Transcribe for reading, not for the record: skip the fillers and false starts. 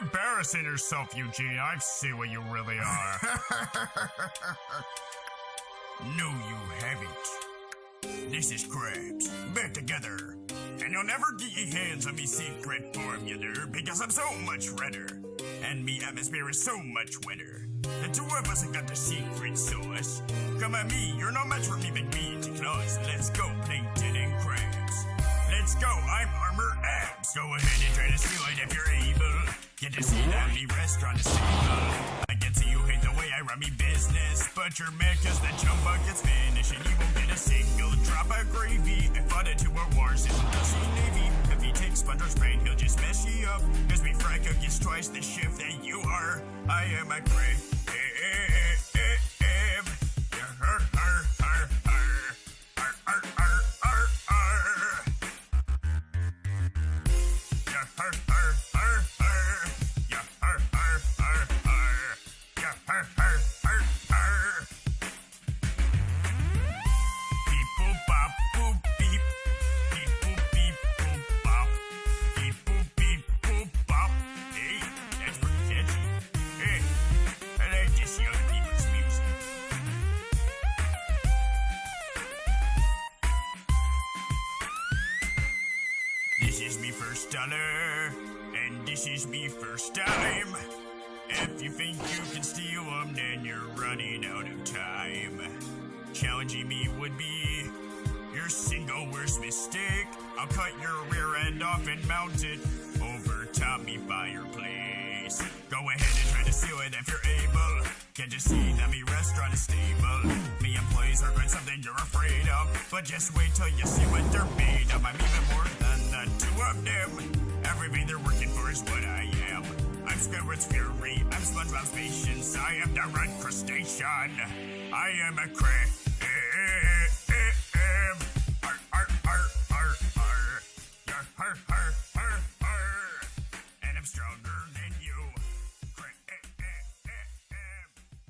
embarrassing yourself, Eugene. I see what you really are. No, you haven't. This is Krabs, back together. And you'll never get your hands on me secret formula, because I'm so much redder. And me atmosphere is so much wetter. The two of us have got the secret sauce. Come at me, you're no match for me, big meat claws. Let's go, plankton and crabs. Let's go, I'm Armor Abs. Go ahead and try to steal it if you're able. Get to see that me restaurant is stable. I can see you hate the way I run me business, but you're mad cause the chum bucket's finished and you won't get a single drop of gravy. I fought it 2 wars in the Sea Navy. If he takes Sponger's brain, he'll just mess you up. Cause we fry cookies twice the shift that you are. I am a crab. This is me first dollar, and this is me first time. If you think you can steal them, then you're running out of time. Challenging me would be your single worst mistake. I'll cut your rear end off and mount it over top me fireplace. Go ahead and try to steal it if you're able. Can't you see that me restaurant is stable? Me employees are going something you're afraid of, but just wait till you see what they're made of. I'm even more than the 2 of them. Everything they're working for is what I am. I'm Squidward's fury, I'm SpongeBob's patience, I am the red crustacean. I am a crab. And I'm strong.